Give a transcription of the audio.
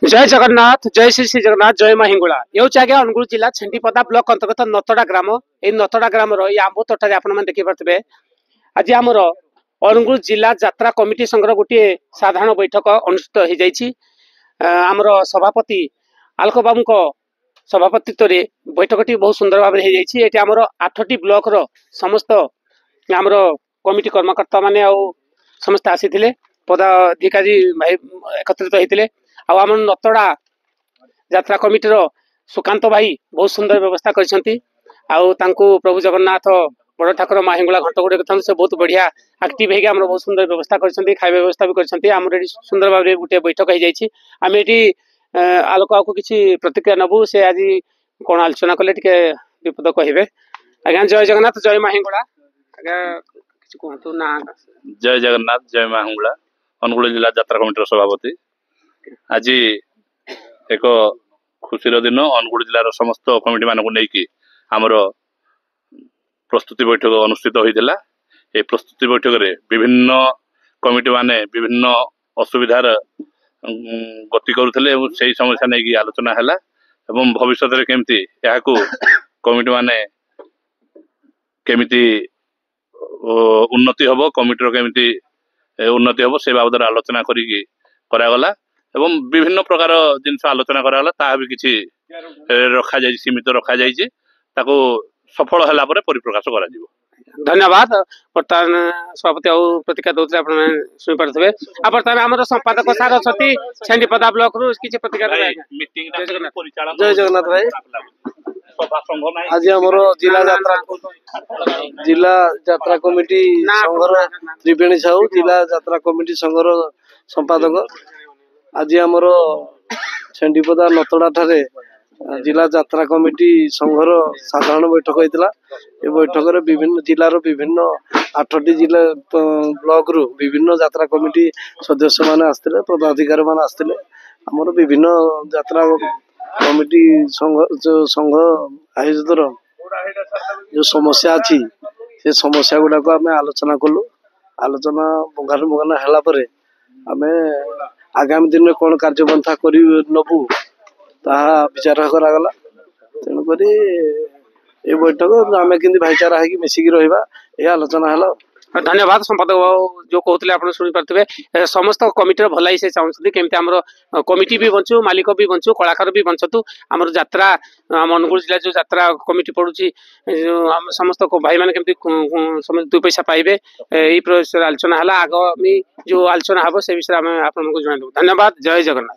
जय जगन्नाथ जय श्री श्री जगन्नाथ जय माँ हिंगुला ये आज्ञा अनुगुल जिला छेंडीपदा ब्लॉक अंतर्गत नतड़ा ग्राम ये नतड़ा ग्राम आंब तोटा आप देखिपे आज आमर अनुगुल जिला यात्रा कमिटी संघर गोटे साधारण बैठक अनुष्ठित होमर सभापति आलोक बाबू सभापतित्व बैठकटी बहुत सुंदर भाव में आमर 8टी ब्लॉक समस्त आमर कमिटी कर्मकर्ता माने समस्त आसी पदाधिकारी भाई एकत्रित होते आम नतड़ा यात्रा कमिटी सुकांत भाई बहुत सुंदर व्यवस्था कर प्रभु जगन्नाथ बड़ ठाकुर माँ हिंगुला घंट गुड़े से बहुत बढ़िया एक्टिव है बहुत सुंदर व्यवस्था कर खाଇବା व्यवस्था भी कर सुंदर भाव में गोटे बैठक हो जाए आम ये आलोक आपको किसी प्रतिक्रिया नबू से आज कौन आलोचना कले विपद कहे आज्ञा जय जगन्नाथ जय माँ हिंगुला आज्ञा किसी कहतु ना जय जगन्नाथ जय माँ हिंगुला अनुगुल जिला यात्रा कमिटी सभापति आज एक खुशी दिन अनुगुल जिलार समस्त कमिटी मानक नहीं आमर प्रस्तुति बैठक अनुष्ठित होता है। प्रस्तुति बैठक रे विभिन्न कमिटी माने विभिन्न असुविधार गति करुले से समस्या नहीं आलोचना है एवं भविष्य में केमती कमिटी माने केमिति उन्नति हम कमिटर केमिति उन्नति हम से बाबद आलोचना करागला एवं विभिन्न प्रकार जिनस आलोचना करागला ता भी किछि रखा जाय सीमित रखा जाय सफल होला परे परिप्रकाश करा जिवो। धन्यवाद बर्तमान सभापति प्रतिक्रिया दौरे आप शुणी पारे बर्तमान आम संपादक सार अच्छी छेंडीपदा ब्लॉक रु किसी प्रतिक्रिया जय जगन्नाथ भाई आज आमर जिला यात्रा कमिटी संघर त्रिवेणी साहू जिला यात्रा कमिटी संघर संपादक आज आमर छेंडीपदा नतड़ा ठारे जिला यात्रा कमिटी संघर साधारण बैठक होता ये बैठक में विभिन्न जिलार विभिन्न 8टी जिला ब्लॉक रु विभिन्न यात्रा कमिटी सदस्य माने आसते पदाधिकारी माने आसते आमर विभिन्न यात्रा कमिटी संघ आयोजित जो समस्या अच्छी से समस्या गुड़ाक आम आलोचना कलु आलोचना बंगान बंगान है आम आगामी दिन में कौन कार्यपंथा कर नबू ताहा विचार करागला तेणुक ये बैठक आम कि भाईचारा है मिसिकी रहा यह आलोचना है। धन्यवाद संपादक जो कहते आप शुणी पारे समस्त कमिटी भलाई से चाहते केमती आम कमिटी भी बंचु मालिक भी बंचु कलाकार भी बंचतु आम यात्रा आम अनुगुल जिला जो यात्रा कमिटी पड़ुची समस्त भाई मैंने केमती 2 पैसा पाइबे यही आलोचना है आगामी जो आलोचना हम से विषय आप जनइबू। धन्यवाद जय जगन्नाथ।